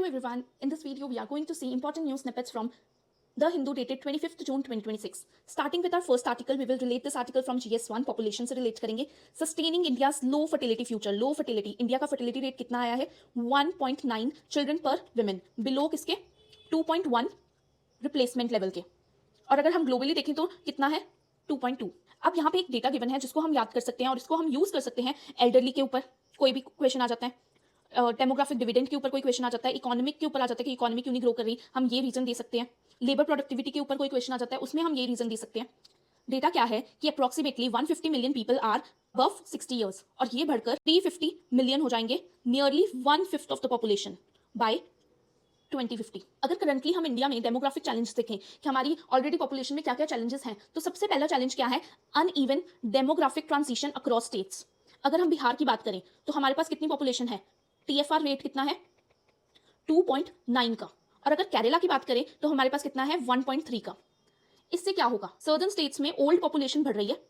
everyone. In this video, we are going to see important news snippets from The Hindu dated 25th June 2026. Starting with our first article, we will relate this article from GS1 population से relate करेंगे. Sustaining India's low fertility future. Low fertility. India का fertility rate कितना आया है? 1.9 children per women. Below किसके? 2.1 replacement level के. और अगर हम ग्लोबली देखें तो कितना है? 2.2. अब यहाँ पे एक डेटा गिवन है जिसको हम याद कर सकते हैं और इसको हम यूज कर सकते हैं एल्डरली के ऊपर. कोई भी क्वेश्चन आ जाता है, डेमोग्राफिक डिविडेंड के ऊपर कोई क्वेश्चन आ जाता है, इकोनॉमिक के ऊपर आ जाता है कि इकोनॉमी क्यों नहीं ग्रो कर रही, हम ये रीजन दे सकते हैं. लेबर प्रोडक्टिविटी के ऊपर कोई क्वेश्चन आ जाता है, उसमें हम ये रीजन दे सकते हैं. डेटा क्या है कि approximately 150 million people are above 60 years और ये बढ़कर 350 मिलियन हो जाएंगे, nearly 1/5 of the population by 2050. अगर करंटली हम इंडिया में डेमोग्राफिक चैलेंज देखें कि हमारी ऑलरेडी पॉपुलेशन में क्या क्या चैलेंजेस हैं, तो सबसे पहला चैलेंज क्या है? Uneven demographic transition across states. अगर हम बिहार की बात करें तो हमारे पास कितनी पॉपुलेशन है? TFR रेट कितना है? 2.9 का. और अगर केरला की बात करें तो हमारे पास कितना है? 1.3 का. इससे क्या होगा? सर्दर्न स्टेट्स में ओल्ड पॉपुलेशन बढ़ रही है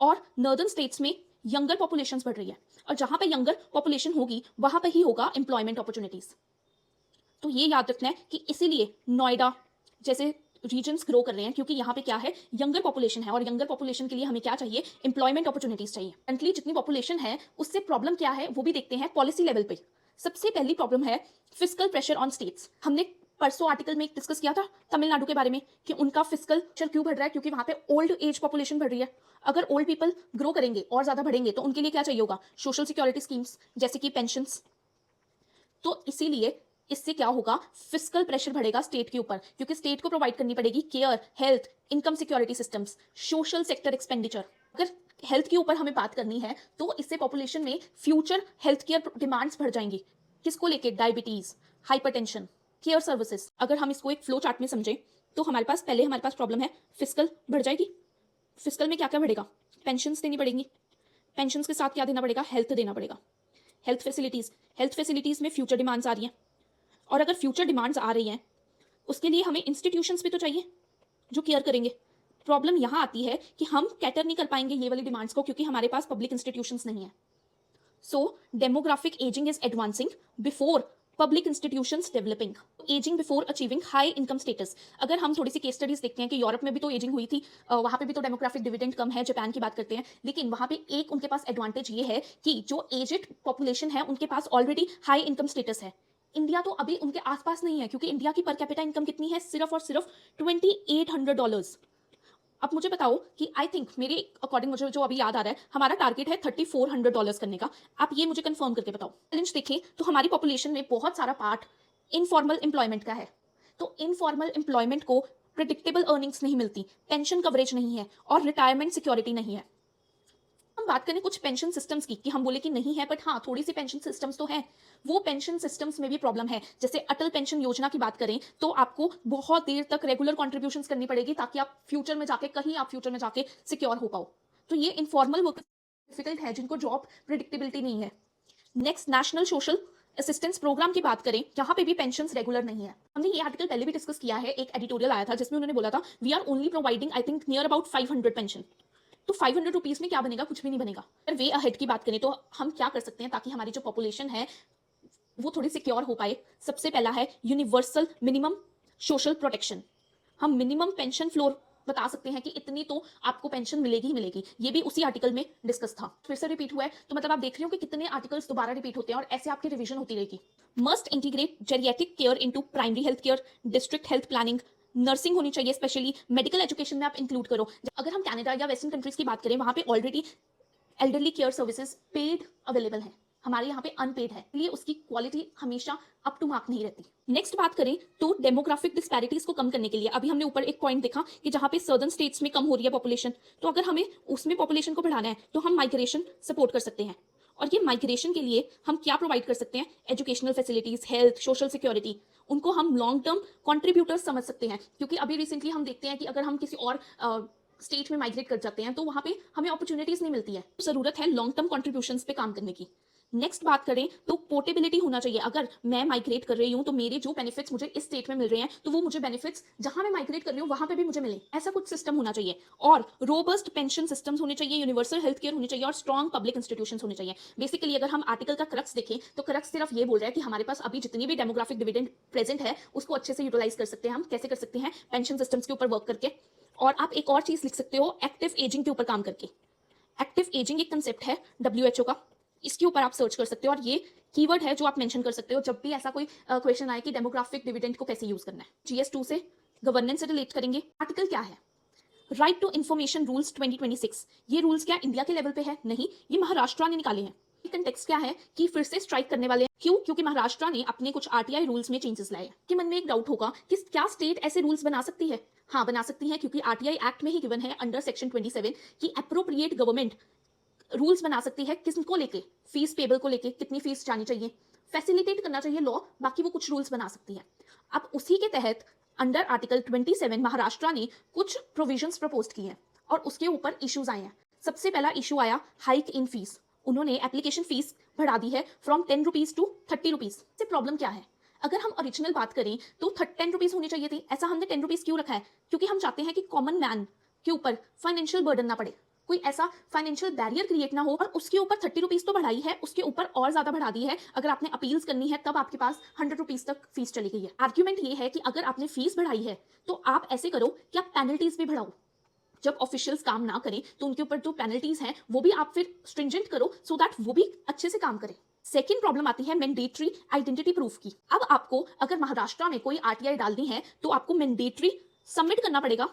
और नॉर्दर्न स्टेट्स में यंगर पॉपुलेशन बढ़ रही है, और जहां पे यंगर पॉपुलेशन होगी वहां पे ही होगा एम्प्लॉयमेंट अपॉर्चुनिटीज. तो ये याद रखना है कि इसीलिए नोएडा जैसे रीजन्स ग्रो कर रहे हैं, क्योंकि यहाँ पे क्या है? यंगर पॉपुलेशन है, और यंगर पॉपुलेशन के लिए हमें क्या चाहिए? एम्प्लॉयमेंट अपॉर्चुनिटीज चाहिए. करंटली जितनी पॉपुलेशन है उससे प्रॉब्लम क्या है वो भी देखते हैं पॉलिसी लेवल पे. सबसे पहली प्रॉब्लम है फिस्कल प्रेशर ऑन स्टेट्स. हमने परसों आर्टिकल में डिस्कस किया था तमिलनाडु के बारे में कि उनका फिस्कल प्रेशर क्यों बढ़ रहा है, क्योंकि वहां पे ओल्ड एज पॉपुलेशन बढ़ रही है. अगर ओल्ड पीपल ग्रो करेंगे और ज्यादा बढ़ेंगे तो उनके लिए क्या चाहिए होगा? सोशल सिक्योरिटी स्कीम्स जैसे कि पेंशंस. तो इसीलिए इससे क्या होगा? फिस्कल प्रेशर बढ़ेगा स्टेट के ऊपर, क्योंकि स्टेट को प्रोवाइड करनी पड़ेगी care, health, income security systems, social sector expenditure. अगर हेल्थ के ऊपर हमें बात करनी है तो इससे पॉपुलेशन में फ्यूचर हेल्थ केयर डिमांड्स बढ़ जाएंगी. किसको लेके? Diabetes, hypertension, care services. अगर हम इसको एक फ्लो चार्ट में समझें तो हमारे पास प्रॉब्लम है फिस्कल बढ़ जाएगी. फिस्कल में क्या क्या बढ़ेगा? पेंशंस देनी पड़ेंगी. पेंशंस के साथ क्या देना पड़ेगा? हेल्थ देना पड़ेगा. हेल्थ फैसिलिटीज में फ्यूचर डिमांड्स आ रही हैं, और अगर फ्यूचर डिमांड्स आ रही हैं उसके लिए हमें इंस्टीट्यूशंस भी तो चाहिए जो केयर करेंगे. प्रॉब्लम यहाँ आती है कि हम कैटर नहीं कर पाएंगे ये वाली डिमांड्स को, क्योंकि हमारे पास पब्लिक इंस्टीट्यूशंस नहीं है. So demographic ageing is advancing before public institutions developing. Ageing before achieving high income status. अगर हम थोड़ी सी केस स्टडीज देखते हैं कि यूरोप में भी तो एजिंग हुई थी, वहां पे भी तो डेमोग्राफिक डिविडेंड कम है. जापान की बात करते हैं, लेकिन वहां पे एक उनके पास एडवांटेज ये है कि जो एजेड पॉपुलेशन है उनके पास ऑलरेडी हाई इनकम स्टेटस है. इंडिया तो अभी उनके आसपास नहीं है, क्योंकि इंडिया की पर कैपिटा इनकम कितनी है? सिर्फ और सिर्फ $2800. अब मुझे बताओ कि आई थिंक मेरे अकॉर्डिंग मुझे जो अभी याद आ रहा है, हमारा टारगेट है $3400 करने का. आप ये मुझे कंफर्म करके बताओ. चैलेंज देखें तो हमारी पॉपुलेशन में बहुत सारा पार्ट इनफॉर्मल एम्प्लॉयमेंट का है. तो इनफॉर्मल एम्प्लॉयमेंट को प्रिडिक्टेबल अर्निंग्स नहीं मिलती, पेंशन कवरेज नहीं है और रिटायरमेंट सिक्योरिटी नहीं है. हम बात करें कुछ पेंशन सिस्टम्स की कि हम बोले कि नहीं है, बट हाँ थोड़ी सी पेंशन सिस्टम्स तो है. वो पेंशन सिस्टम्स में भी प्रॉब्लम है. जैसे अटल पेंशन योजना की बात करें तो आपको बहुत देर तक रेगुलर कॉन्ट्रीब्यूशंस करनी पड़ेगी ताकि आप फ्यूचर में जाके सिक्योर हो पाओ. तो ये इनफॉर्मल वर्क डिफिकल्ट है जिनको जॉब प्रिडिक्टेबिलिटी नहीं है. Next, national social assistance programme की बात करें, यहाँ पे भी पेंशन रेगुलर नहीं है. हमने ये आर्टिकल पहले भी डिस्कस किया है. एक एडिटोरियल आया था जिसमें उन्होंने बोला था we are only providing I think near about 500 pension. तो 500 रुपीज में क्या बनेगा? कुछ भी नहीं बनेगा. अगर वे अहेड की बात करें तो हम क्या कर सकते हैं ताकि हमारी जो पॉपुलेशन है वो थोड़ी सिक्योर हो पाए? सबसे पहला है यूनिवर्सल मिनिमम सोशल प्रोटेक्शन. हम मिनिमम पेंशन फ्लोर बता सकते हैं कि इतनी तो आपको पेंशन मिलेगी ही मिलेगी. ये भी उसी आर्टिकल में डिस्कस था. फिर से रिपीट हुआ है, तो मतलब आप देख रहे हो कि कितने आर्टिकल्स दोबारा रिपीट होते हैं और ऐसे आपकी रिवीजन होती रहेगी. Must integrate geriatric care into primary health care, district health planning, nursing होनी चाहिए, स्पेशली मेडिकल एजुकेशन में आप इंक्लूड करो. अगर हम कनाडा या वेस्टर्न कंट्रीज की बात करें, वहां पे already elderly care services paid available है. हमारे यहाँ पे अनपेड है, इसलिए उसकी क्वालिटी हमेशा अप टू मार्क नहीं रहती. नेक्स्ट बात करें तो डेमोग्राफिक डिस्पैरिटीज को कम करने के लिए अभी हमने ऊपर एक पॉइंट देखा कि जहाँ पे सर्दर्न स्टेट्स में कम हो रही है पॉपुलेशन, तो अगर हमें उसमें पॉपुलेशन को बढ़ाना है तो हम माइग्रेशन सपोर्ट कर सकते हैं. और ये माइग्रेशन के लिए हम क्या प्रोवाइड कर सकते हैं? Educational facilities, health, social security. उनको हम लॉन्ग टर्म कॉन्ट्रीब्यूटर्स समझ सकते हैं, क्योंकि अभी रिसेंटली हम देखते हैं कि अगर हम किसी और स्टेट में माइग्रेट कर जाते हैं तो वहाँ पे हमें अपॉर्चुनिटीज नहीं मिलती है. जरूरत है लॉन्ग टर्म कॉन्ट्रीब्यूशंस पे काम करने की. नेक्स्ट बात करें तो पोर्टेबिलिटी होना चाहिए। अगर मैं माइग्रेट कर रही हूँ तो मेरे जो बेनिफिट्स मुझे इस स्टेट में मिल रहे हैं तो वो मुझे बेनिफिट्स जहां मैं माइग्रेट कर रही हूँ वहां पे भी मुझे मिले, ऐसा कुछ सिस्टम होना चाहिए। और रोबस्ट पेंशन सिस्टम्स होने चाहिए, यूनिवर्सल हेल्थ केयर होनी चाहिए और स्ट्रॉन्ग पब्लिक इंस्टीट्यूशंस होने चाहिए। बेसिकली अगर हम आर्टिकल का क्रक्स देखें तो क्रक्स सिर्फ ये बोल रहा है कि हमारे पास अभी जितनी भी डेमोग्राफिक डिविडेंड प्रेजेंट है उसको अच्छे से यूटिलाइज कर सकते हैं। हम कैसे कर सकते हैं? पेंशन सिस्टम्स के ऊपर वर्क करके। और आप एक और चीज लिख सकते हो, एक्टिव एजिंग के ऊपर काम करके। एक्टिव एजिंग एक कंसेप्ट है डब्ल्यूएचओ का, इसके ऊपर आप सर्च कर सकते हो और ये कीवर्ड है जो आप मेंशन कर सकते हो जब भी ऐसा कोई क्वेश्चन आए कि डेमोग्राफिक डिविडेंड को कैसे यूज करना है। जीएस2 से गवर्नेंस से रिलेट करेंगे। आर्टिकल क्या है? Right to information rules 2026। ये रूल्स क्या इंडिया के लेवल पे है? नहीं, ये महाराष्ट्र ने निकाले हैं। कंटेक्स्ट क्या है कि फिर से स्ट्राइक करने वाले हैं। क्यों? क्योंकि महाराष्ट्र ने अपने कुछ आरटीआई रूल्स में चेंजेस लाए। कि मन में एक डाउट होगा कि क्या स्टेट ऐसे रूल्स बना सकती है? हाँ, बना सकती है, क्योंकि आरटीआई एक्ट में ही गिवन है अंडर सेक्शन 27 की अप्रोप्रिएट गवर्नमेंट रूल्स बना सकती है। किसको लेके? फीस पेबल को लेके, कितनी फीस जानी चाहिए, फैसिलिटेट करना चाहिए लॉ, बाकी वो कुछ रूल्स बना सकती है। अब उसी के तहत अंडर आर्टिकल 27 महाराष्ट्र ने कुछ प्रोविजंस प्रपोज किए हैं और उसके ऊपर इश्यूज आए हैं। सबसे पहला इशू आया हाइक इन फीस। उन्होंने एप्लीकेशन फीस बढ़ा दी है फ्रॉम 10 रुपीज टू 30 रुपीज। से प्रॉब्लम क्या है? अगर हम ओरिजिनल बात करें तो 10 रुपीज होनी चाहिए थी। ऐसा हमने 10 रुपीज क्यों रखा है? क्योंकि हम चाहते हैं कि कॉमन मैन के ऊपर फाइनेंशियल बर्डन ना पड़े, कोई ऐसा फाइनेंशियल बैरियर क्रिएट ना हो। और उसके ऊपर 30 रुपीज तो बढ़ाई है, उसके ऊपर और ज्यादा बढ़ा दी है। अगर आपने अपील्स करनी है तब आपके पास 100 रुपीज तक फीस चली गई है। आर्ग्यूमेंट ये है कि अगर आपने फीस बढ़ाई है तो आप ऐसे करो कि आप पेनल्टीज भी बढ़ाओ। जब ऑफिशियल्स काम ना करें तो उनके ऊपर जो पेनल्टीज हैं वो भी आप फिर स्ट्रिंजेंट करो, सो दैट वो भी अच्छे से काम करें। सेकेंड प्रॉब्लम आती है मैंडेटरी आइडेंटिटी प्रूफ की। अब आपको अगर महाराष्ट्र में कोई आरटीआई डालनी है तो आपको मैंडेटरी सबमिट करना पड़ेगा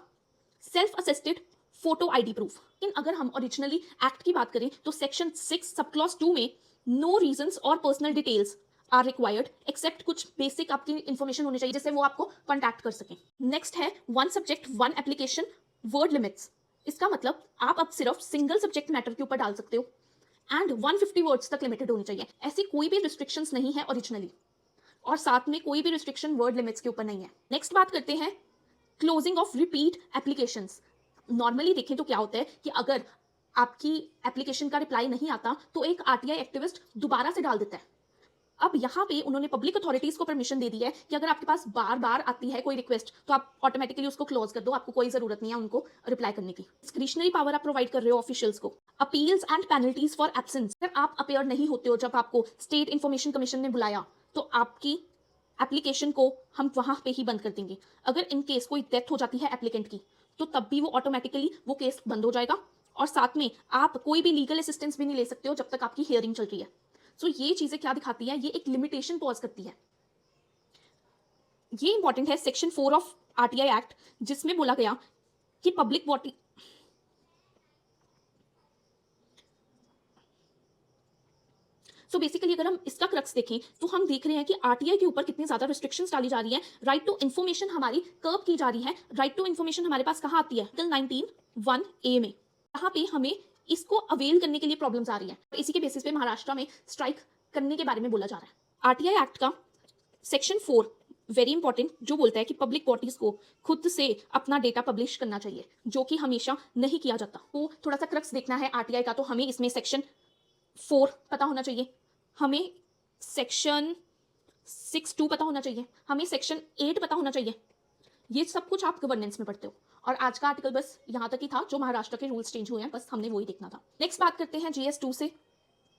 self assisted photo ID proof. लेकिन अगर हम ओरिजिनली एक्ट की बात करें तो सेक्शन 6 सब क्लॉज 2 में नो रीजंस और personal details are required except कुछ बेसिक आपकी इंफॉर्मेशन होनी चाहिए जिससे वो आपको कॉन्टैक्ट कर सकें। नेक्स्ट है one subject one application word limits. इसका मतलब आप अब सिर्फ सिंगल सब्जेक्ट मैटर के ऊपर डाल सकते हो एंड 150 वर्ड्स तक लिमिटेड होनी चाहिए। ऐसी कोई भी रिस्ट्रिक्शंस नहीं है ओरिजिनली, और साथ में कोई भी रिस्ट्रिक्शन वर्ड लिमिट्स के ऊपर नहीं है। नेक्स्ट बात करते हैं closing of repeat applications. Normally देखें तो क्या होता है कि अगर आपकी एप्लीकेशन का रिप्लाई नहीं आता तो एक आरटीआई एक्टिविस्ट दोबारा से डाल देता है। अब यहाँ पे उन्होंने पब्लिक अथॉरिटीज को परमिशन दे दी है कि अगर आपके पास बार बार आती है कोई रिक्वेस्ट तो आप ऑटोमेटिकली उसको क्लोज कर दो, आपको कोई जरूरत नहीं है उनको रिप्लाई करने की। डिस्क्रिशनरी पावर आप प्रोवाइड कर रहे हो ऑफिशियल्स को। Appeals and penalties for absence. अगर आप अपेयर नहीं होते हो जब आपको स्टेट इंफॉर्मेशन कमीशन ने बुलाया तो आपकी एप्लीकेशन को हम वहां पे ही बंद कर देंगे। अगर इन केस कोई डेथ हो जाती है एप्लीकेंट की तो तब भी वो ऑटोमेटिकली वो केस बंद हो जाएगा, और साथ में आप कोई भी लीगल असिस्टेंस भी नहीं ले सकते हो जब तक आपकी हियरिंग चल रही है। सो ये चीजें क्या दिखाती है? ये एक लिमिटेशन पॉज करती है। ये इंपॉर्टेंट है सेक्शन 4 ऑफ आरटीआई एक्ट जिसमें बोला गया कि पब्लिक बॉडी सो बेसिकली अगर हम इसका क्रक्स देखें तो हम देख रहे हैं कि आरटीआई के ऊपर कितनी ज्यादा रिस्ट्रिक्शंस डाली जा रही है। राइट टू इन्फॉर्मेशन हमारी कर्ब की जा रही है। राइट टू इन्फॉर्मेशन हमारे पास कहाँ आती है? आर्टिकल 19(1)(a) में। यहाँ पे हमें इसको अवेल करने के लिए प्रॉब्लम्स आ रही है। इसी के बेसिस पे महाराष्ट्र में स्ट्राइक करने के बारे में बोला जा रहा है। आरटीआई एक्ट का सेक्शन 4 वेरी इंपॉर्टेंट जो बोलता है कि पब्लिक बॉडीज को खुद से अपना डेटा पब्लिश करना चाहिए, जो कि हमेशा नहीं किया जाता। तो थोड़ा सा क्रक्स देखना है आरटीआई का तो हमें इसमें सेक्शन 4 पता होना चाहिए, हमें सेक्शन 6(2) पता होना चाहिए, हमें सेक्शन 8 पता होना चाहिए। ये सब कुछ आप गवर्नेंस में पढ़ते हो। और आज का आर्टिकल बस यहाँ तक ही था, जो महाराष्ट्र के रूल्स चेंज हुए हैं बस हमने वही देखना था। नेक्स्ट बात करते हैं जीएस2 से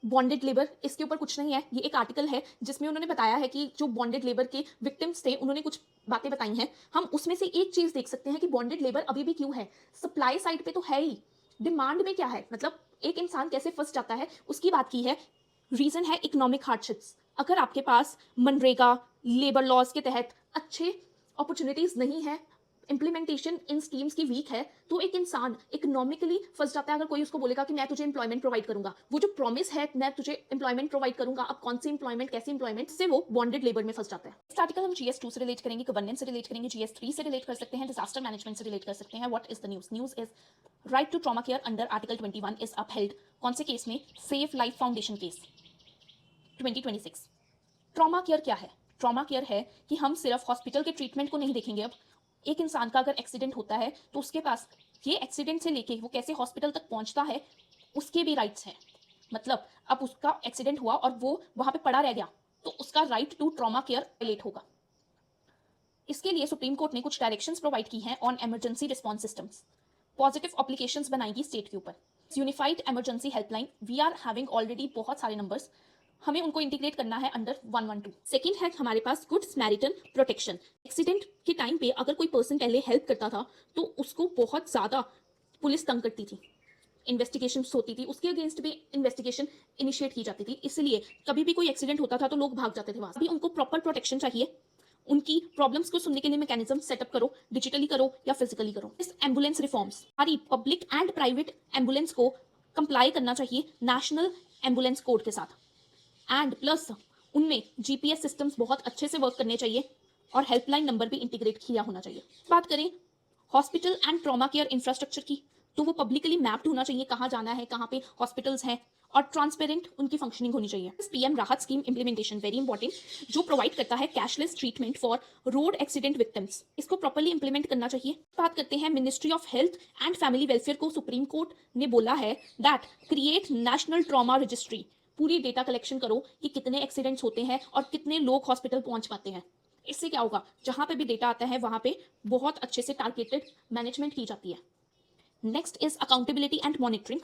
बॉन्डेड लेबर। इसके ऊपर कुछ नहीं है, ये एक आर्टिकल है जिसमें उन्होंने बताया है कि जो बॉन्डेड लेबर के विक्टिम्स थे उन्होंने कुछ बातें बताई हैं। हम उसमें से एक चीज देख सकते हैं कि बॉन्डेड लेबर अभी भी क्यों है। सप्लाई साइड पे तो है ही, डिमांड में क्या है, मतलब एक इंसान कैसे फंस जाता है उसकी बात की है। रीजन है इकोनॉमिक हार्डशिप्स। अगर आपके पास मनरेगा लेबर लॉज के तहत अच्छे अपॉर्चुनिटीज नहीं है, इंप्लीमेंटेशन इन स्कीम्स की वीक है, तो एक इंसान इकोनॉमिकली फंस जाता है। अगर कोई उसको बोलेगा कि मैं तुझे इंप्लॉयमेंट प्रोवाइड करूंगा, वो जो प्रॉमिस है मैं तुझे इंप्लॉयमेंट प्रोवाइड करूंगा, अब कौन सी इंप्लॉयमेंट कैसी इंप्लॉयमेंट, से वो बॉन्डेड लेबर में फंस जाता है। इस आर्टिकल हम जीएस2 से रिलेट करेंगे, गवर्नेंस से रिलेट करेंगे, जीएस3 से रिलेट कर सकते हैं, डिजास्टर मैनेजमेंट से रिलेट कर सकते हैं। What is the news? News is right to trauma care under article 21 is upheld. कौन से केस में? Save life foundation case 2026। Trauma care क्या है? ट्रॉमा केयर है कि हम सिर्फ हॉस्पिटल के ट्रीटमेंट को नहीं देखेंगे। अब एक इंसान का अगर एक्सीडेंट होता है तो उसके पास ये एक्सीडेंट से लेके वो कैसे हॉस्पिटल तक पहुंचता है उसके भी राइट्स हैं। मतलब अब उसका एक्सीडेंट हुआ और वो वहां पे पड़ा रह गया, तो उसका right to trauma care violate होगा। इसके लिए सुप्रीम कोर्ट ने कुछ डायरेक्शंस प्रोवाइड की हैं on emergency response systems. Positive applications बनाएगी स्टेट के ऊपर। Unified emergency helpline, we are having already बहुत सारे नंबर्स, हमें उनको इंटीग्रेट करना है अंडर 112। सेकेंड है हमारे पास गुड स्मैरिटन प्रोटेक्शन। एक्सीडेंट के टाइम पे अगर कोई पर्सन पहले हेल्प करता था तो उसको बहुत ज़्यादा पुलिस तंग करती थी, इन्वेस्टिगेशन होती थी, उसके अगेंस्ट भी इन्वेस्टिगेशन इनिशिएट की जाती थी, इसलिए कभी भी कोई एक्सीडेंट होता था तो लोग भाग जाते थे वहां। अभी उनको प्रॉपर प्रोटेक्शन चाहिए, उनकी प्रॉब्लम्स को सुनने के लिए मैकेनिज्म सेटअप करो, डिजिटली करो या फिजिकली करो। इस एम्बुलेंस रिफॉर्म्स हमारी पब्लिक एंड प्राइवेट एम्बुलेंस को कंप्लाई करना चाहिए नेशनल एम्बुलेंस कोड के साथ, एंड प्लस उनमें जीपीएस सिस्टम्स बहुत अच्छे से वर्क करने चाहिए और हेल्पलाइन नंबर भी इंटीग्रेट किया होना चाहिए। बात करें hospital and trauma care infrastructure की, तो वो पब्लिकली मैप्ड होना चाहिए, कहाँ जाना है, कहाँ पे हॉस्पिटल्स हैं, और ट्रांसपेरेंट उनकी फंक्शनिंग होनी चाहिए। पीएम राहत स्कीम इंप्लीमेंटेशन वेरी इंपॉर्टेंट, जो प्रोवाइड करता है cashless treatment for road accident victims, इसको प्रॉपर्ली इंप्लीमेंट करना चाहिए। बात करते हैं ministry of health and family welfare को सुप्रीम कोर्ट ने बोला है that create national trauma registry, पूरी डेटा कलेक्शन करो कि कितने एक्सीडेंट्स होते हैं और कितने लोग हॉस्पिटल पहुंच पाते हैं। इससे क्या होगा, जहां पे भी डेटा आता है वहां पे बहुत अच्छे से टारगेटेड मैनेजमेंट की जाती है। Next is accountability and monitoring,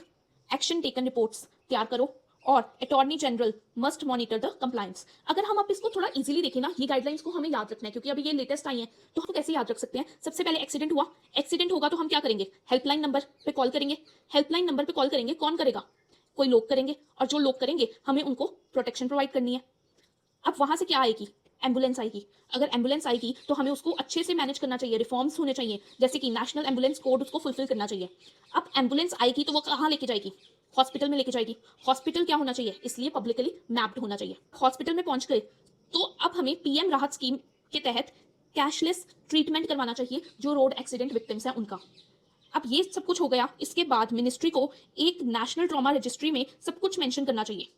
action taken reports तैयार करो, और attorney general must monitor the compliance. अगर हम आप इसको थोड़ा इजीली देखें ना, ये गाइडलाइंस को हमें याद रखना है क्योंकि अभी ये लेटेस्ट आई है, तो हम कैसे याद रख सकते हैं। सबसे पहले एक्सीडेंट हुआ, एक्सीडेंट होगा तो हम क्या करेंगे, हेल्पलाइन नंबर पे कॉल करेंगे। हेल्पलाइन नंबर पे कॉल करेंगे, कौन करेगा, कोई लोग करेंगे, और जो लोग करेंगे हमें उनको प्रोटेक्शन प्रोवाइड करनी है। अब वहां से क्या आएगी, एम्बुलेंस आएगी। अगर एम्बुलेंस आएगी तो हमें उसको अच्छे से मैनेज करना चाहिए, रिफॉर्म्स होने चाहिए, जैसे कि नेशनल एम्बुलेंस कोड उसको फुलफिल करना चाहिए। अब एम्बुलेंस आएगी तो वो कहाँ लेके जाएगी, हॉस्पिटल में लेके जाएगी। हॉस्पिटल क्या होना चाहिए, इसलिए पब्लिकली मैप्ड होना चाहिए। हॉस्पिटल में पहुंच गए तो अब हमें पीएम राहत स्कीम के तहत कैशलेस ट्रीटमेंट करवाना चाहिए जो रोड एक्सीडेंट विक्टिम्स हैं उनका। अब ये सब कुछ हो गया, इसके बाद मिनिस्ट्री को एक नेशनल ट्रॉमा रजिस्ट्री में सब कुछ मेंशन करना चाहिए,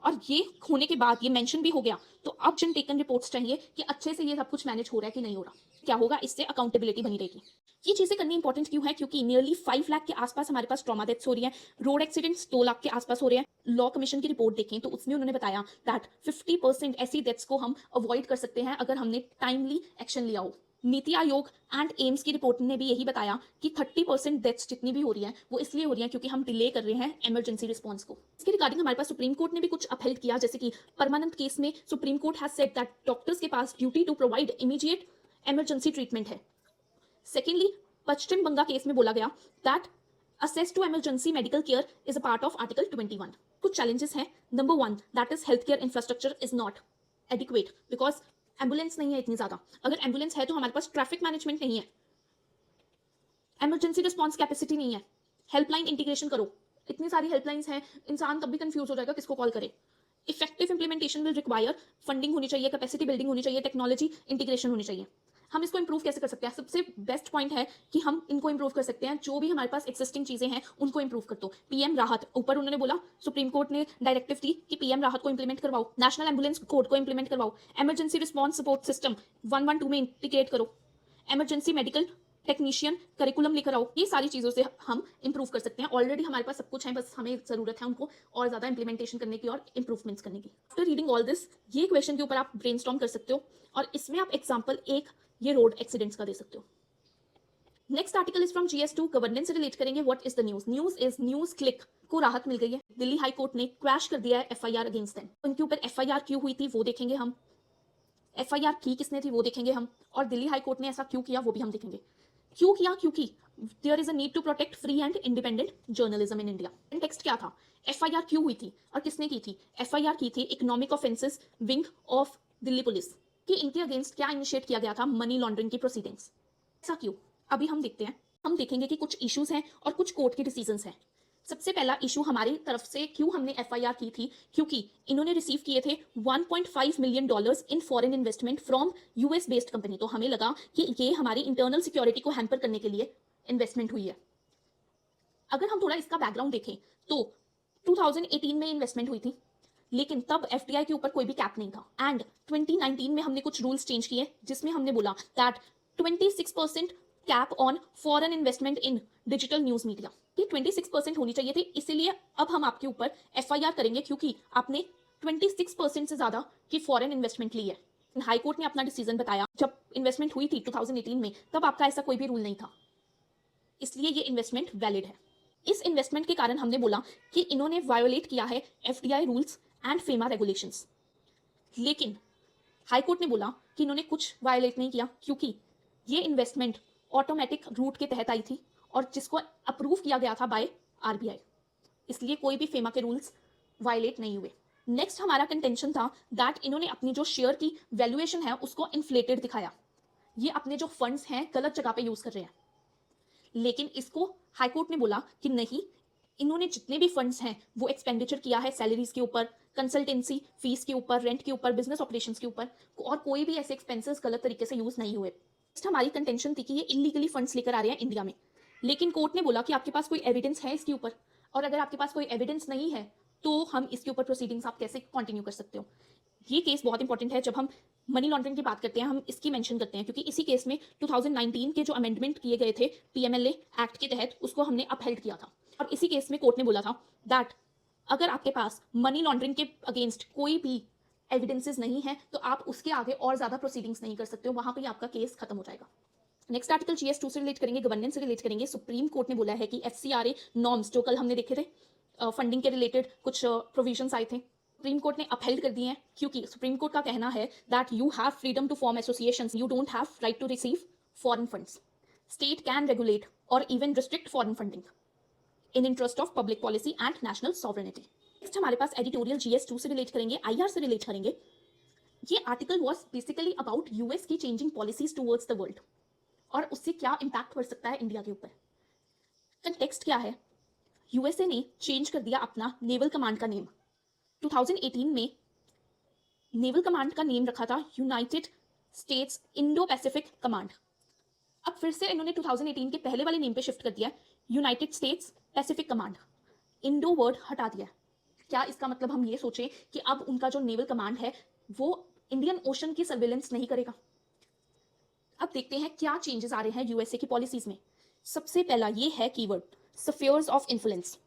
और ये होने के बाद ये मेंशन भी हो गया तो अब एक्शन टेकन रिपोर्ट्स चाहिए कि अच्छे से ये सब कुछ मैनेज हो रहा है कि नहीं हो रहा। क्या होगा, इससे अकाउंटेबिलिटी बनी रहेगी। ये चीजें करनी इंपॉर्टेंट क्यों है, क्योंकि नियरली 5 लाख के आसपास हमारे पास ट्रॉमा डेथ्स हो रही हैं, रोड एक्सीडेंट्स 2 लाख के आसपास हो रहे हैं। लॉ कमीशन की रिपोर्ट देखें तो उसमें उन्होंने बताया दैट 50% ऐसी डेथ्स को हम अवॉइड कर सकते हैं अगर हमने टाइमली एक्शन लिया हो। नीति आयोग एंड एम्स की रिपोर्ट ने भी यही बताया कि 30% डेथ्स जितनी भी हो रही हैं वो इसलिए हो रही हैं क्योंकि हम डिले कर रहे हैं इमरजेंसी रिस्पॉन्स को। इसके रिगार्डिंग हमारे पास सुप्रीम कोर्ट ने भी कुछ अपहेल्ड किया, जैसे कि परमानेंट केस में supreme court has said that doctors के पास duty to provide immediate emergency treatment है। सेकेंडली, पश्चिम बंगा केस में बोला गया that access to emergency medical care is a part of article 21। कुछ challenges हैं, number 1 that is healthcare infrastructure is not adequate because ambulance नहीं है इतनी ज्यादा। अगर एम्बुलेंस है तो हमारे पास ट्रैफिक मैनेजमेंट नहीं है, इमरजेंसी रिस्पॉन्स कैपेसिटी नहीं है। हेल्पलाइन इंटीग्रेशन करो, इतनी सारी हेल्पलाइंस हैं, इंसान तब भी कंफ्यूज हो जाएगा किसको कॉल करे। Effective implementation will require funding होनी चाहिए, कैपेसिटी बिल्डिंग होनी चाहिए, टेक्नोलॉजी इंटीग्रेशन होनी चाहिए। हम इसको इंप्रूव कैसे कर सकते हैं, सबसे बेस्ट पॉइंट है कि हम इनको इंप्रूव कर सकते हैं, जो भी हमारे पास एक्सिस्टिंग चीजें हैं उनको इंप्रूव कर दो। पीएम राहत, ऊपर उन्होंने बोला, सुप्रीम कोर्ट ने डायरेक्टिव दी कि पीएम राहत को इंप्लीमेंट करवाओ, नेशनल एम्बुलेंस कोड को इंप्लीमेंट करवाओ, इमरजेंसी रिस्पॉन्स सपोर्ट सिस्टम 112 में इंटीग्रेट करो, इमरजेंसी मेडिकल टेक्नीशियन करिकुलम लेकर आओ। ये सारी चीजों से हम इंप्रूव कर सकते हैं। ऑलरेडी हमारे पास सब कुछ है, बस हमें जरूरत है उनको और ज्यादा इंप्लीमेंटेशन करने की और इंप्रूवमेंट्स करने की। आफ्टर रीडिंग ऑल दिस, ये क्वेश्चन के ऊपर आप ब्रेनस्टॉर्म कर सकते हो और इसमें आप एग्जांपल एक ये रोड एक्सीडेंट्स का दे सकते हो। Next article is from GS2, governance से रिलेट करेंगे। What is the news, news is news click को राहत मिल गई है। दिल्ली हाई कोर्ट ने क्रैश कर दिया है FIR अगेंस्ट देम। उनके ऊपर FIR क्यों हुई थी वो देखेंगे हम, FIR की किसने थी वो देखेंगे हम, और दिल्ली हाई कोर्ट ने ऐसा क्यों किया वो भी हम देखेंगे। क्यों किया, क्योंकि there is a need to protect free and independent journalism in India. Text क्या था, FIR क्यों हुई थी और किसने की थी। FIR की थी economic offences wing of Delhi police कि इनके अगेंस्ट क्या इनिशिएट किया गया था, मनी लॉन्ड्रिंग की प्रोसीडिंग्स। ऐसा क्यों, अभी हम देखते हैं। हम देखेंगे कि कुछ इश्यूज हैं और कुछ कोर्ट के डिसीजंस हैं। सबसे पहला इशू हमारी तरफ से क्यों हमने FIR की थी, क्योंकि इन्होंने रिसीव किए थे $1.5 million in foreign investment from US based company. तो हमें लगा कि ये हमारी इंटरनल सिक्योरिटी को हैम्पर करने के लिए इन्वेस्टमेंट हुई है। अगर हम थोड़ा इसका बैकग्राउंड देखें तो 2018 में इन्वेस्टमेंट हुई थी, लेकिन तब FDI के ऊपर कोई भी कैप नहीं था। एंड 2019 में हमने कुछ रूल्स चेंज किए जिसमें हमने बोला that 26% cap on foreign investment in digital news media. ये 26% होनी चाहिए थी, इसीलिए अब हम आपके ऊपर एफआईआर करेंगे क्योंकि आपने 26% से ज्यादा की फॉरेन इन्वेस्टमेंट ली है। हाई कोर्ट ने अपना डिसीजन बताया, जब इन्वेस्टमेंट हुई थी 2018 में, तब आपका ऐसा कोई भी रूल नहीं था, इसलिए ये इन्वेस्टमेंट वैलिड है। इस इन्वेस्टमेंट के कारण हमने बोला कि इन्होंने वायोलेट किया है FDI rules and FEMA regulations, लेकिन हाईकोर्ट ने बोला कि इन्होंने कुछ वायोलेट नहीं किया क्योंकि ये इन्वेस्टमेंट ऑटोमेटिक रूट के तहत आई थी और जिसको अप्रूव किया गया था बाय आरबीआई, इसलिए कोई भी फेमा के रूल्स वायलेट नहीं हुए। नेक्स्ट हमारा कंटेंशन था दैट इन्होंने अपनी जो शेयर की वैल्यूएशन है उसको इन्फ्लेटेड दिखाया, ये अपने जो फंड्स हैं गलत जगह पे यूज कर रहे हैं। लेकिन इसको हाईकोर्ट ने बोला कि नहीं, इन्होंने जितने भी फंड्स हैं वो एक्सपेंडिचर किया है सैलरीज के ऊपर, कंसल्टेंसी फीस के ऊपर, रेंट के ऊपर, बिजनेस ऑपरेशंस के ऊपर, और कोई भी ऐसे एक्सपेंसेस गलत तरीके से यूज नहीं हुए। नेक्स्ट हमारी कंटेंशन थी कि ये इलीगली फंड्स लेकर आ रहे हैं इंडिया में, लेकिन कोर्ट ने बोला कि आपके पास कोई एविडेंस है इसके ऊपर, और अगर आपके पास कोई एविडेंस नहीं है तो हम इसके ऊपर प्रोसीडिंग्स आप कैसे कंटिन्यू कर सकते हो। ये केस बहुत इंपॉर्टेंट है, जब हम मनी लॉन्ड्रिंग की बात करते हैं हम इसकी मेंशन करते हैं, क्योंकि इसी केस में 2019 के जो अमेंडमेंट किए गए थे पीएमएलए एक्ट के तहत, उसको हमने अपहेल्ड किया था। और इसी केस में कोर्ट ने बोला था दैट अगर आपके पास मनी लॉन्ड्रिंग के अगेंस्ट कोई भी एविडेंसेस नहीं है तो आप उसके आगे और ज्यादा प्रोसीडिंग्स नहीं कर सकते हो, वहां पर आपका केस खत्म हो जाएगा। नेक्स्ट आर्टिकल जीएस 2 से रिलेट करेंगे, गवर्नेंस से रिलेट करेंगे। सुप्रीम कोर्ट ने बोला है कि एफसीआरए नॉर्म्स जो कल हमने देखे थे, फंडिंग के रिलेटेड कुछ प्रोविजंस आए थे, सुप्रीम कोर्ट ने अपहेल्ड कर दिए हैं, क्योंकि सुप्रीम कोर्ट का कहना है that you have freedom to form associations, you don't have right to receive foreign funds. State can regulate और even restrict foreign funding in interest of public policy and national sovereignty. Next हमारे पास editorial GS 2 से relate करेंगे, IR से relate करेंगे। ये article was basically about US की changing policies towards the world और उससे क्या इंपैक्ट पड़ सकता है इंडिया के ऊपर। कंटेक्स्ट क्या है, यूएसए ने चेंज कर दिया अपना नेवल कमांड का नेम। 2018 में नेवल कमांड का नेम रखा था United states Indo Pacific command. अब फिर से इन्होंने 2018 के पहले वाले नेम पे शिफ्ट कर दिया United states Pacific command, Indo word हटा दिया। क्या इसका मतलब हम ये सोचें कि अब उनका जो नेवल कमांड है वो इंडियन ओशन की सर्वेलेंस नहीं करेगा। अब देखते हैं क्या चेंजेस आ रहे हैं यूएसए की पॉलिसीज में। सबसे पहला ये है कीवर्ड स्फीयर्स ऑफ इन्फ्लुएंस।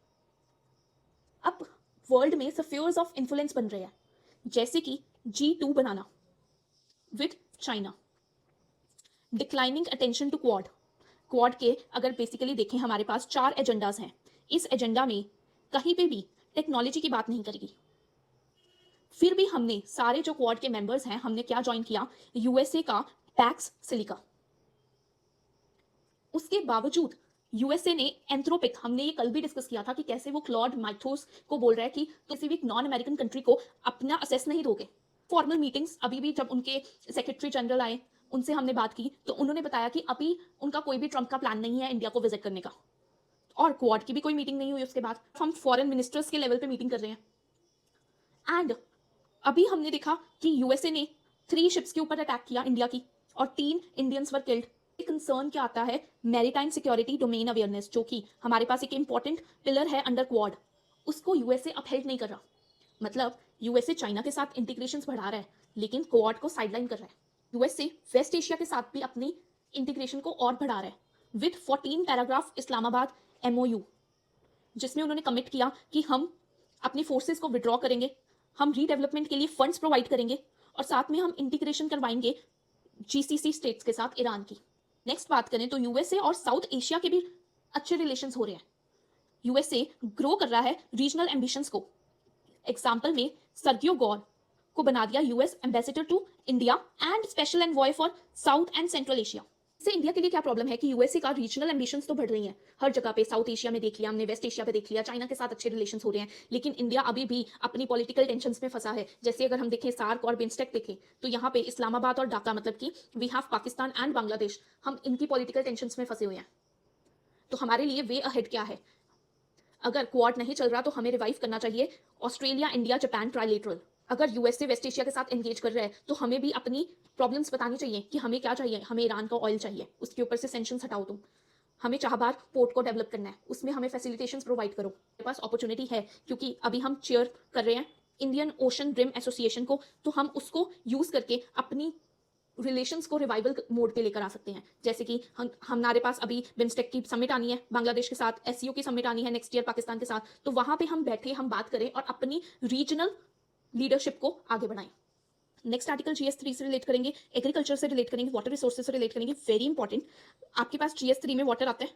अब वर्ल्ड में स्फीयर्स ऑफ इन्फ्लुएंस बन रहे हैं, जैसे कि G2 बनाना with China, declining attention to Quad. Quad के अगर बेसिकली देखें हमारे पास 4 एजेंडाज हैं, इस एजेंडा में कहीं पे भी टेक्नोलॉजी की बात नहीं करेगी। फिर भी हमने सारे जो क्वाड के मेंबर्स हैं हमने क्या ज्वाइन किया, यूएसए का पैक्स सिलिका। उसके बावजूद यूएसए ने एंथ्रोपिक, हमने ये कल भी डिस्कस किया था कि कैसे वो क्लॉड माइथोस को बोल रहा है कि किसी भी नॉन अमेरिकन कंट्री को अपना असेस नहीं दोगे। फॉर्मल मीटिंग्स अभी भी, जब उनके सेक्रेटरी जनरल आए उनसे हमने बात की तो उन्होंने बताया कि अभी उनका कोई भी ट्रंप का प्लान नहीं है इंडिया को विजिट करने का, और क्वाड की भी कोई मीटिंग नहीं हुई उसके बाद। हम फॉरेन मिनिस्टर्स के लेवल पे मीटिंग कर रहे हैं। एंड अभी हमने देखा कि यूएसए ने 3 शिप्स के ऊपर अटैक किया इंडिया की और 3 इंडियंस वर किल्ड। कंसर्न क्या आता है, मैरीटाइम सिक्योरिटी डोमेन अवेयरनेस, जो कि हमारे पास एक इंपॉर्टेंट पिलर है अंडर क्वाड, उसको यूएसए अपहेल्ड नहीं कर रहा। मतलब यूएसए चाइना के साथ इंटीग्रेशंस बढ़ा रहा है लेकिन क्वाड को साइडलाइन कर रहा है। यूएसए वेस्ट एशिया के साथ भी अपनी इंटीग्रेशन को और बढ़ा रहा है विद 14 पैराग्राफ इस्लामाबाद एमओयू, जिसमें उन्होंने कमिट किया कि हम अपनी फोर्सेस को विड्रॉ करेंगे, हम रीडेवलपमेंट के लिए फंड्स प्रोवाइड करेंगे और साथ में हम इंटीग्रेशन करवाएंगे जीसीसी स्टेट्स के साथ ईरान की। नेक्स्ट बात करें तो यूएसए और साउथ एशिया के भी अच्छे रिलेशंस हो रहे हैं। यूएसए ग्रो कर रहा है रीजनल एम्बिशंस को। एग्जाम्पल में सर्गियो गौर को बना दिया US ambassador to India and special envoy for south and central Asia. इससे इंडिया के लिए क्या प्रॉब्लम है कि यूएसए का रीजनल एम्बिशंस तो बढ़ रही हैं हर जगह पे, साउथ एशिया में देख लिया हमने, वेस्ट एशिया पे देख लिया, चाइना के साथ अच्छे रिलेशंस हो रहे हैं, लेकिन इंडिया अभी भी अपनी पॉलिटिकल टेंशंस में फंसा है। जैसे अगर हम देखें सार्क और बिम्स्टेक देखें तो यहाँ पे इस्लामाबाद और ढाका, मतलब कि we have Pakistan and Bangladesh, हम इनकी पॉलिटिकल टेंशंस में फंसे हुए हैं। तो हमारे लिए वे अहेड क्या है, अगर क्वाड नहीं चल रहा तो हमें रिवाइव करना चाहिए ऑस्ट्रेलिया इंडिया जापान ट्राइलेटरल। अगर यूएसए वेस्ट एशिया के साथ एंगेज कर रहा है तो हमें भी अपनी प्रॉब्लम्स बतानी चाहिए कि हमें क्या चाहिए, हमें ईरान का ऑयल चाहिए, उसके ऊपर से सेंक्शंस हटाओ तुम, हमें चाहबार पोर्ट को डेवलप करना है, उसमें हमें फैसिलिटेशंस प्रोवाइड करो। हमारे पास अपॉर्चुनिटी है क्योंकि अभी हम चेयर कर रहे हैं इंडियन ओशन रिम एसोसिएशन को, तो हम उसको यूज करके अपनी रिलेशंस को रिवाइवल मोड पे लेकर आ सकते हैं। जैसे कि हमारे पास अभी बिम्स्टेक की समिट आनी है बांग्लादेश के साथ, एससीओ की समिट आनी है नेक्स्ट ईयर पाकिस्तान के साथ, तो वहां पे हम बैठे हम बात करें और अपनी रीजनल लीडरशिप को आगे बढ़ाएं। नेक्स्ट आर्टिकल GS3 से रिलेट करेंगे, एग्रीकल्चर से रिलेट करेंगे, वाटर रिसोर्सेज से रिलेट करेंगे। वेरी इंपॉर्टेंट, आपके पास GS3 में वाटर आता है,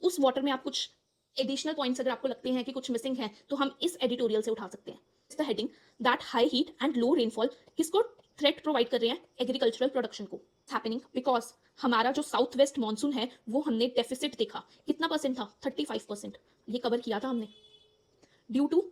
उस वाटर में आप कुछ एडिशनल पॉइंट्स अगर आपको लगते हैं कि कुछ मिसिंग है तो हम इस एडिटोरियल से उठा सकते हैं। इस the heading that high heat and low rainfall किसको थ्रेट प्रोवाइड कर रहे हैं? एग्रीकल्चरल प्रोडक्शन को। हैपनिंग बिकॉज हमारा जो साउथ वेस्ट मानसून है वो हमने डेफिसिट देखा, कितना परसेंट था? 35%। ये कवर किया था हमने। Due to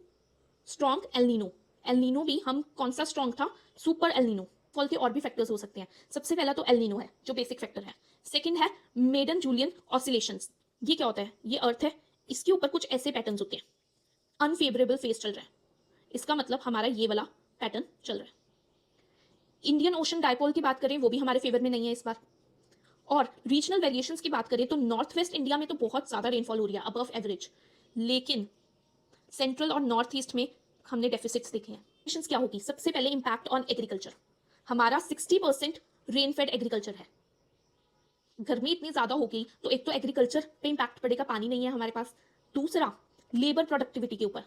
strong El Nino. El Nino भी हम कौन सा स्ट्रॉन्ग था? Super El Niño. फॉल के और भी फैक्टर्स हो सकते हैं, सबसे पहला तो एलनीनो है जो बेसिक फैक्टर है। सेकंड है मेडन जूलियन ऑसिलेशंस। ये क्या होता है? ये अर्थ है, इसके ऊपर कुछ ऐसे पैटर्न्स होते हैं। अनफेवरेबल फेज चल रहा है, इसका मतलब हमारा ये वाला पैटर्न चल रहा है। इंडियन ओशन डायपोल की बात करें वो भी हमारे फेवर में नहीं है इस बार। और रीजनल वेरिएशंस की बात करें तो नॉर्थ वेस्ट इंडिया में तो बहुत ज्यादा रेनफॉल हो रही है, अबव एवरेज, लेकिन सेंट्रल और नॉर्थ ईस्ट में हमने डेफिसिट्स देखे हैं। क्या होगी? सबसे पहले इंपैक्ट ऑन एग्रीकल्चर। हमारा 60% रेन फेड एग्रीकल्चर है। गर्मी इतनी ज्यादा होगी तो एक तो एग्रीकल्चर पे इंपैक्ट पड़ेगा, पानी नहीं है हमारे पास। दूसरा लेबर प्रोडक्टिविटी के ऊपर,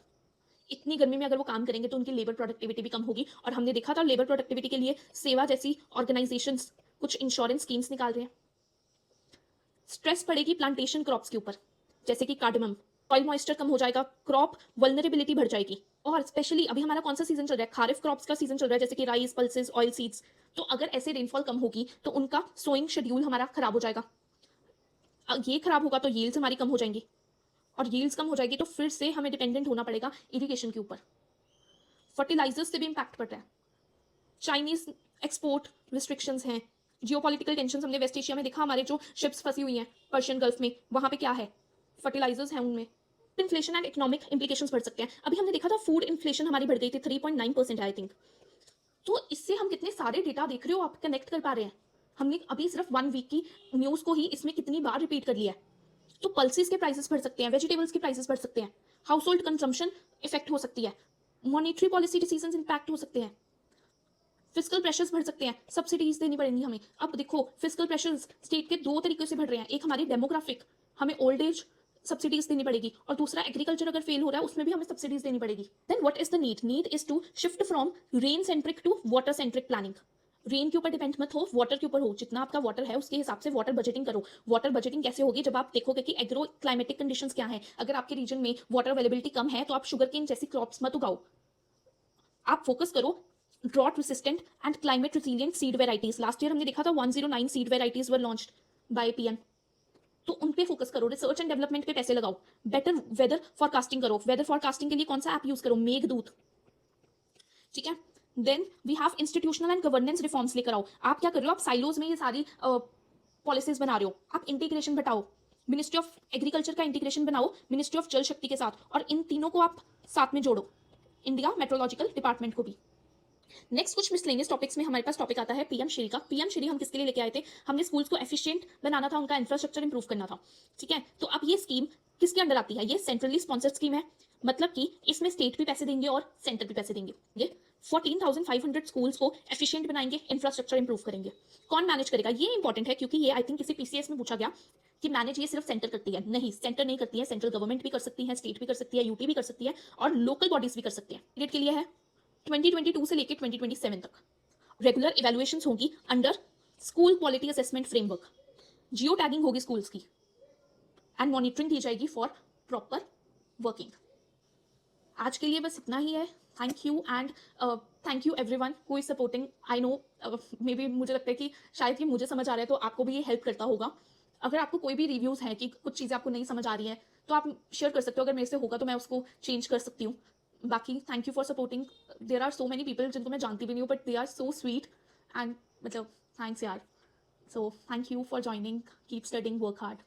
इतनी गर्मी में अगर वो काम करेंगे तो उनकी लेबर प्रोडक्टिविटी भी कम होगी। और हमने देखा था लेबर प्रोडक्टिविटी के लिए सेवा जैसी ऑर्गेनाइजेशंस कुछ इंश्योरेंस स्कीम्स निकाल रहे हैं। स्ट्रेस पड़ेगी प्लांटेशन क्रॉप्स के ऊपर, जैसे कि कार्डमम। ऑयल मॉइस्चर कम हो जाएगा, क्रॉप वल्नरेबिलिटी बढ़ जाएगी। और स्पेशली अभी हमारा कौन सा सीजन चल रहा है? खारिफ क्रॉप्स का सीजन चल रहा है, जैसे कि राइस, पल्सेस, ऑयल सीड्स। तो अगर ऐसे रेनफॉल कम होगी तो उनका सोइंग शेड्यूल हमारा खराब हो जाएगा। ये खराब होगा तो यील्ड्स हमारी कम हो जाएंगी, और यील्ड्स कम हो जाएगी तो फिर से हमें डिपेंडेंट होना पड़ेगा इरिगेशन के ऊपर। फर्टिलाइजर्स से भी इंपैक्ट पड़ रहा है। चाइनीज एक्सपोर्ट रिस्ट्रिक्शंस हैं, जियोपॉलिटिकल टेंशन हमने वेस्ट एशिया में देखा, हमारे जो शिप्स फंसी हुई हैं पर्शियन गल्फ में, वहां पे क्या है? फर्टिलाइजर्स हैं उनमें। इन्फ्लेशन एंड इकोनॉमिक इंप्लीकेशंस बढ़ सकते हैं। अभी हमने देखा था फूड इन्फ्लेशन हमारी बढ़ गई थी 3.9% आई थिंक। तो इससे हम कितने सारे डेटा देख रहे हो, आप कनेक्ट कर पा रहे हैं? हमने अभी सिर्फ 1 वीक की न्यूज को ही इसमें कितनी बार रिपीट कर लिया है। तो पल्सेस के प्राइसेस बढ़ सकते हैं, वेजिटेबल्स के प्राइसेस बढ़ सकते हैं, हाउस होल्ड कंजम्पशन इफेक्ट हो सकती है, मॉनेटरी पॉलिसी डिसीजंस इंपैक्ट हो सकते हैं, फिजिकल प्रेशर्स बढ़ सकते हैं, सब्सिडीज देनी पड़ेंगी हमें। अब देखो फिजिकल प्रेशर्स स्टेट के दो तरीके से बढ़ रहे हैं, एक हमारी डेमोग्राफिक, हमें ओल्ड एज सब्सिडीज देनी पड़ेगी, और दूसरा एग्रीकल्चर अगर फेल हो रहा है उसमें भी हमें सब्सिडीज देनी पड़ेगी। Then what is the need? Need is to shift from rain centric to water centric planning. Rain के ऊपर डिपेंड मत हो, वाटर के ऊपर हो। जितना आपका वाटर है उसके हिसाब से वाटर बजटिंग करो। वाटर बजटिंग कैसे होगी? जब आप देखोगे कि एग्रो क्लाइमेटिक कंडीशंस क्या है। अगर आपके रीजन में वाटर अवेलेबिलिटी कम है तो आप शुगर केन जैसी क्रॉप्स मत उगाओ, आप फोकस करो drought resistant and climate resilient seed varieties. Last year हमने देखा था 109 seed varieties were launched by PM, तो उन पे फोकस करो, रिसर्च एंड डेवलपमेंट पे पैसे लगाओ, बेटर वेदर फॉरकास्टिंग करो। वेदर फॉरकास्टिंग के लिए कौन सा ऐप यूज करो? मेघदूत, ठीक है। Then we have institutional and governance reforms लेकर आओ। आप क्या कर रहे हो? आप साइलोज में ये सारी पॉलिसीज बना रहे हो, आप इंटीग्रेशन बताओ। मिनिस्ट्री ऑफ एग्रीकल्चर का इंटीग्रेशन बनाओ मिनिस्ट्री ऑफ जल शक्ति के साथ, और इन तीनों को आप साथ में जोड़ो, इंडिया मेट्रोलॉजिकल डिपार्टमेंट को भी। नेक्स्ट कुछ मिसलेनियस टॉपिक्स में हमारे पास टॉपिक आता है पीएम श्री का। पीएम श्री हम किसके लिए लेके आए थे? हमने स्कूल्स को एफिशिएंट बनाना था, उनका इंफ्रास्ट्रक्चर इंप्रूव करना था, ठीक है। तो अब ये स्कीम किसके अंडर आती है? ये सेंट्रली स्पॉन्सर्ड स्कीम है, मतलब कि इसमें स्टेट भी पैसे देंगे और सेंटर भी पैसे देंगे। ये 14,500 स्कूल्स को एफिशिएंट बनाएंगे, इंफ्रास्ट्रक्चर इंप्रूव करेंगे। कौन मैनेज करेगा? ये इंपॉर्टेंट है क्योंकि ये आई थिंक किसी पीसीएस में पूछा गया कि मैनेज ये सिर्फ सेंटर करती है। नहीं, सेंटर नहीं करती है, सेंट्रल गवर्नमेंट भी कर सकती है, स्टेट भी कर सकती है, यूटी भी कर सकती है, और लोकल बॉडीज भी कर सकती है। पीरियड के लिए है 2022 से लेकर 2027 तक। रेगुलर इवैल्यूएशंस होगी under school quality assessment framework. Geo tagging होगी स्कूल्स की, एंड मॉनिटरिंग की जाएगी फॉर प्रॉपर वर्किंग। आज के लिए बस इतना ही है। Thank you, and thank you everyone who is supporting. I know may be मुझे लगता है कि शायद ये मुझे समझ आ रहा है तो आपको भी ये हेल्प करता होगा। अगर आपको कोई भी रिव्यूज है कि कुछ चीज़ें आपको नहीं समझ आ रही है तो आप शेयर कर सकते हो, अगर मेरे से होगा तो मैं उसको चेंज कर सकती हूँ। बाकी thank you for supporting. There are so many people जिनको मैं जानती भी नहीं हूँ, but they are so sweet, and मतलब थैंक्स यार। So thank you for joining, keep studying, work hard.